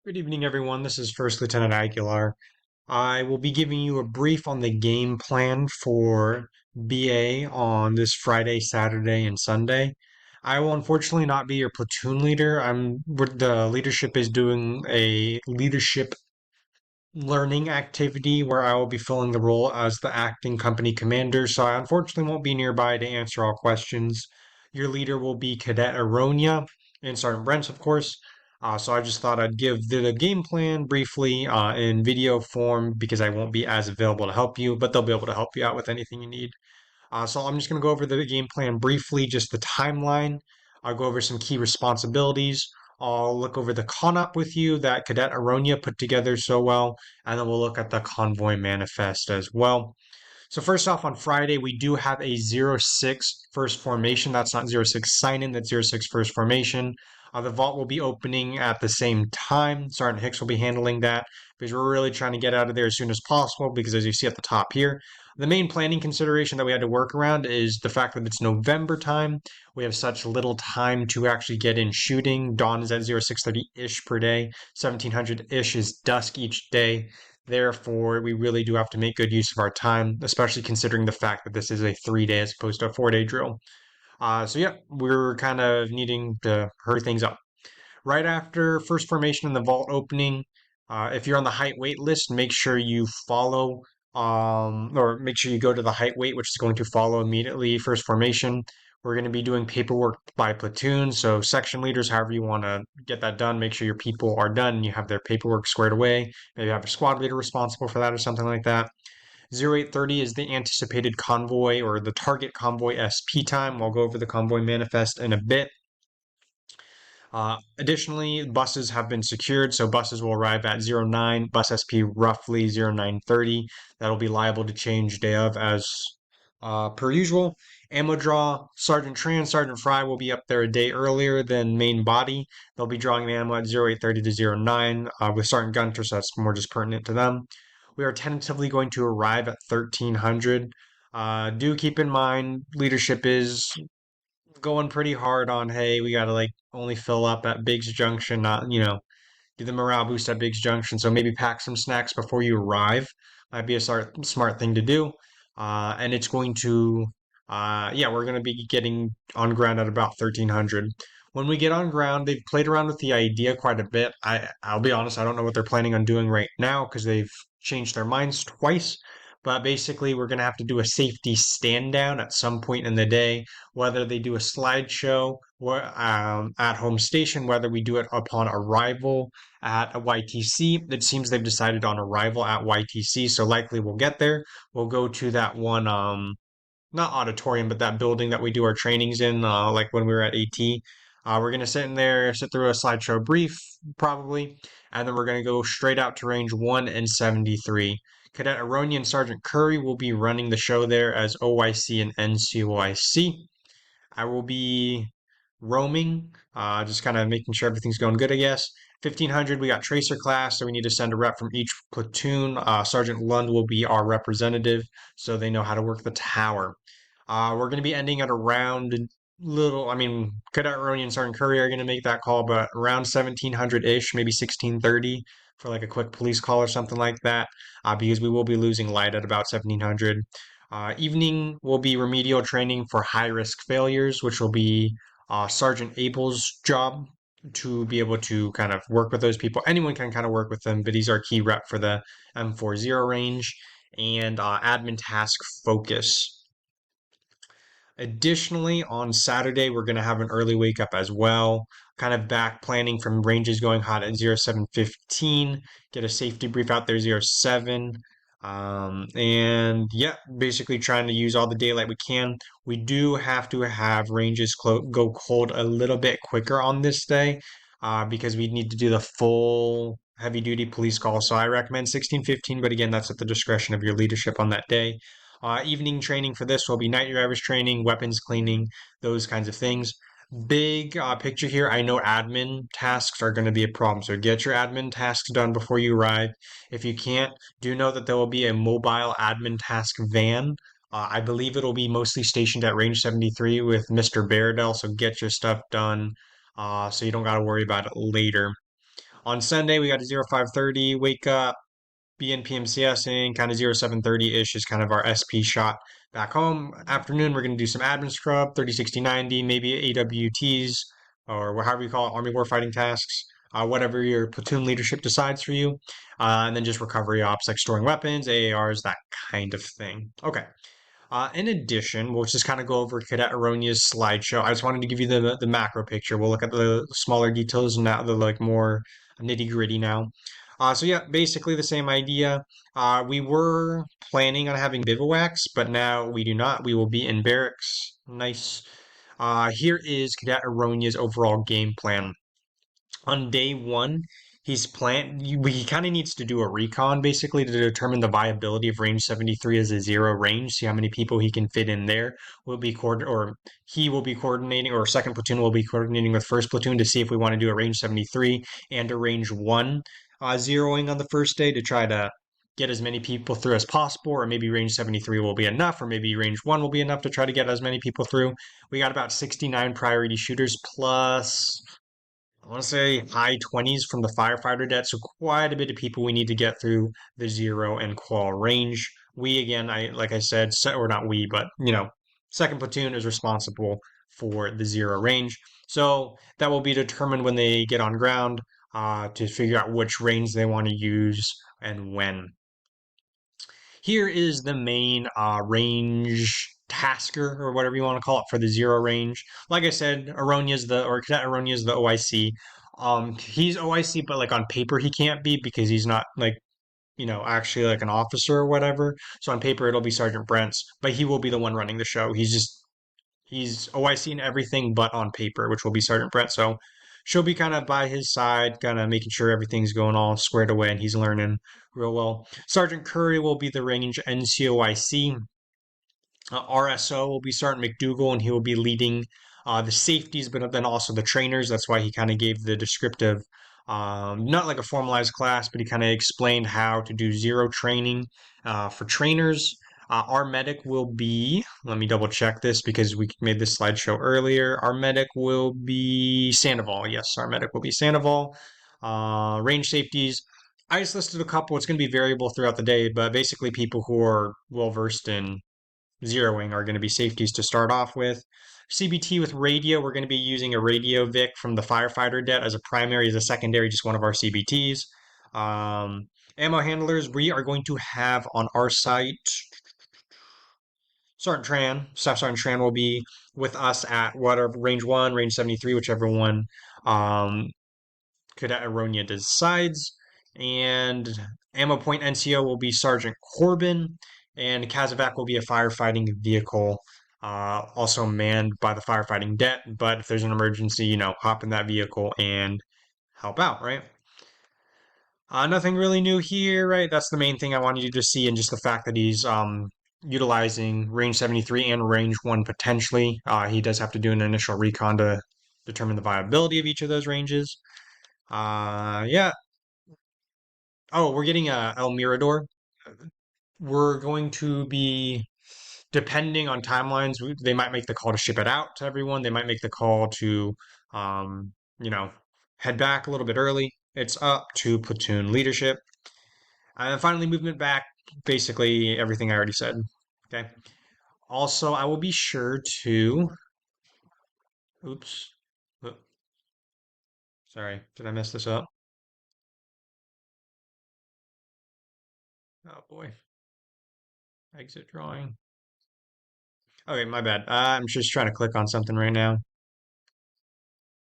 Good evening, everyone. This is First Lieutenant Aguilar. I will be giving you a brief on the game plan for BA on this Friday, Saturday, and Sunday. I will unfortunately not be your platoon leader. The leadership is doing a leadership learning activity where I will be filling the role as the acting company commander, so I unfortunately won't be nearby to answer all questions. Your leader will be Cadet Aronia and Sergeant Brents, of course. So I just thought I'd give the game plan briefly in video form because I won't be as available to help you, but they'll be able to help you out with anything you need. So I'm just going to go over the game plan briefly, just the timeline. I'll go over some key responsibilities. I'll look over the con-op with you that Cadet Aronia put together so well, and then we'll look at the convoy manifest as well. So first off, on Friday, we do have a 06 first formation. That's not 06 sign-in, that's 06 first formation. The vault will be opening at the same time. Sergeant Hicks will be handling that because we're really trying to get out of there as soon as possible because as you see at the top here, the main planning consideration that we had to work around is the fact that it's November time. We have such little time to actually get in shooting. Dawn is at 0630-ish per day. 1700-ish is dusk each day. Therefore, we really do have to make good use of our time, especially considering the fact that this is a 3 day as opposed to a 4 day drill. So yeah, we're kind of needing to hurry things up. Right after first formation in the vault opening, if you're on the height weight list, make sure you follow or make sure you go to the height weight, which is going to follow immediately first formation. We're going to be doing paperwork by platoon, so section leaders, however you want to get that done, make sure your people are done and you have their paperwork squared away. Maybe have a squad leader responsible for that or something like that. 0830 is the anticipated convoy or the target convoy SP time. I'll go over the convoy manifest in a bit. Additionally, buses have been secured, so buses will arrive at 09, bus SP roughly 0930. That'll be liable to change day of as per usual. Ammo draw, Sergeant Tran, Sergeant Fry will be up there a day earlier than main body. They'll be drawing the ammo at 0830 to 09 with Sergeant Gunter, so that's more just pertinent to them. We are tentatively going to arrive at 1300. Do keep in mind, leadership is going pretty hard on, hey, we gotta like only fill up at Biggs Junction, not, do the morale boost at Biggs Junction. So maybe pack some snacks before you arrive. Might be a smart thing to do. And it's going to, yeah, we're going to be getting on ground at about 1300. When we get on ground, they've played around with the idea quite a bit. I'll be honest, I don't know what they're planning on doing right now because they've changed their minds twice. But basically, we're going to have to do a safety stand down at some point in the day, whether they do a slideshow or at home station, whether we do it upon arrival at a YTC. It seems they've decided on arrival at YTC, so likely we'll get there. We'll go to that one, not auditorium, but that building that we do our trainings in, like when we were at AT. We're gonna sit in there, sit through a slideshow brief, probably, and then we're gonna go straight out to range 1 and 73. Cadet Aroni and Sergeant Curry will be running the show there as OYC and NCOIC. I will be roaming, just kind of making sure everything's going good, I guess. 1500, we got Tracer class, so we need to send a rep from each platoon. Sergeant Lund will be our representative, so they know how to work the tower. We're going to be ending at around Cadet Roni and Sergeant Curry are going to make that call, but around 1700-ish, maybe 1630 for like a quick police call or something like that, because we will be losing light at about 1700. Evening will be remedial training for high risk failures, which will be Sergeant Abel's job to be able to kind of work with those people. Anyone can kind of work with them, but he's our key rep for the M40 range and admin task focus. Additionally, on Saturday, we're going to have an early wake up as well. Kind of back planning from ranges going hot at 0715. Get a safety brief out there 07. And yeah, basically trying to use all the daylight we can. We do have to have ranges go cold a little bit quicker on this day because we need to do the full heavy duty police call. So I recommend 1615, but again, that's at the discretion of your leadership on that day. Evening training for this will be night drivers training, weapons cleaning, those kinds of things. Big picture here. I know admin tasks are going to be a problem, so get your admin tasks done before you arrive. If you can't, do know that there will be a mobile admin task van. I believe it'll be mostly stationed at range 73 with Mr. Bairdell, so get your stuff done so you don't got to worry about it later. On Sunday, we got a 0530 wake up, BNPMCSing, kind of 0730-ish is kind of our SP shot back home. Afternoon, we're going to do some admin scrub, 30, 60, 90, maybe AWTs, or however you call it, Army Warfighting tasks, whatever your platoon leadership decides for you. And then just recovery ops like storing weapons, AARs, that kind of thing. Okay. In addition, we'll just kind of go over Cadet Aronia's slideshow. I just wanted to give you the macro picture. We'll look at the smaller details now, the like more nitty gritty now. So yeah, basically the same idea. We were planning on having bivouacs, but now we do not. We will be in barracks. Nice. Here is Cadet Aronia's overall game plan. On day one, he kind of needs to do a recon basically to determine the viability of range 73 as a zero range, see how many people he can fit in there. He will be coordinating, or second platoon will be coordinating with first platoon to see if we want to do a range 73 and a range 1 zeroing on the first day to try to get as many people through as possible, or maybe range 73 will be enough, or maybe range 1 will be enough to try to get as many people through. We got about 69 priority shooters plus I want to say high 20s from the firefighter debt, so quite a bit of people we need to get through the zero and qual range. We again, I like I said, or not we, but second platoon is responsible for the zero range. So that will be determined when they get on ground to figure out which range they want to use and when. Here is the main range tasker or whatever you want to call it for the zero range. Like I said, Cadet Aronia is the OIC. He's OIC, but like on paper he can't be because he's not like actually like an officer or whatever. So on paper it'll be Sergeant Brent's, but he will be the one running the show. He's OIC in everything but on paper, which will be Sergeant Brent. So she'll be kind of by his side, kind of making sure everything's going all squared away and he's learning real well. Sergeant Curry will be the range NCOIC. RSO will be Sergeant McDougal, and he will be leading the safeties, but then also the trainers. That's why he kind of gave the descriptive, not like a formalized class, but he kind of explained how to do zero training for trainers. Our medic will be, let me double check this because we made this slideshow earlier. Our medic will be Sandoval. Yes, our medic will be Sandoval. Range safeties. I just listed a couple. It's going to be variable throughout the day, but basically people who are well versed in zeroing are going to be safeties to start off with. CBT with radio, we're going to be using a radio Vic from the firefighter debt as a primary, as a secondary, just one of our CBTs. Ammo handlers, we are going to have on our site Staff Sergeant Tran will be with us at whatever range 1, range 73, whichever one Cadet Aronia decides. And Ammo Point NCO will be Sergeant Corbin, and Kazovac will be a firefighting vehicle, also manned by the firefighting debt. But if there's an emergency, hop in that vehicle and help out, right? Nothing really new here, right? That's the main thing I wanted you to see, and just the fact that he's utilizing range 73 and range 1 potentially. He does have to do an initial recon to determine the viability of each of those ranges. Yeah. Oh, we're getting a El Mirador. We're going to be, depending on timelines, they might make the call to ship it out to everyone. They might make the call to, um, you know, head back a little bit early. It's up to platoon leadership. And finally, movement back, basically everything I already said. Okay. Also, I will be sure to, oops, oh, sorry, did I mess this up? Oh boy, exit drawing. Okay, my bad. I'm just trying to click on something right now.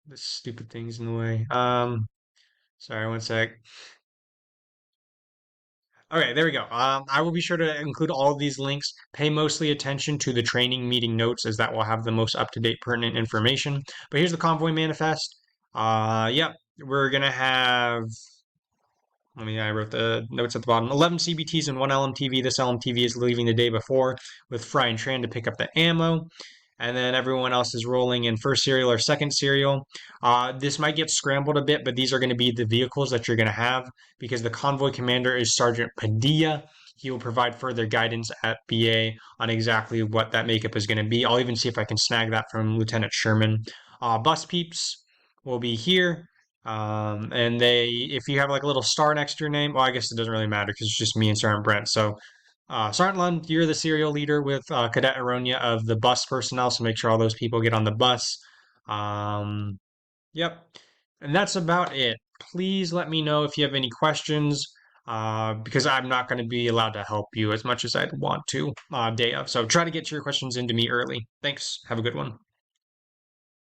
This stupid thing's in the way. Sorry, one sec. Okay, there we go. I will be sure to include all of these links. Pay mostly attention to the training meeting notes, as that will have the most up-to-date pertinent information. But here's the convoy manifest. Yep, we're gonna have. I wrote the notes at the bottom. 11 CBTs and one LMTV. This LMTV is leaving the day before with Fry and Tran to pick up the ammo. And then everyone else is rolling in first serial or second serial. This might get scrambled a bit, but these are going to be the vehicles that you're going to have because the convoy commander is Sergeant Padilla. He will provide further guidance at BA on exactly what that makeup is going to be. I'll even see if I can snag that from Lieutenant Sherman. Bus peeps will be here. And if you have like a little star next to your name, well, I guess it doesn't really matter because it's just me and Sergeant Brent. So, Sergeant Lund, you're the serial leader with Cadet Aronia of the bus personnel. So make sure all those people get on the bus. Um, yep. And that's about it. Please let me know if you have any questions, because I'm not going to be allowed to help you as much as I'd want to day of. So try to get your questions into me early. Thanks. Have a good one.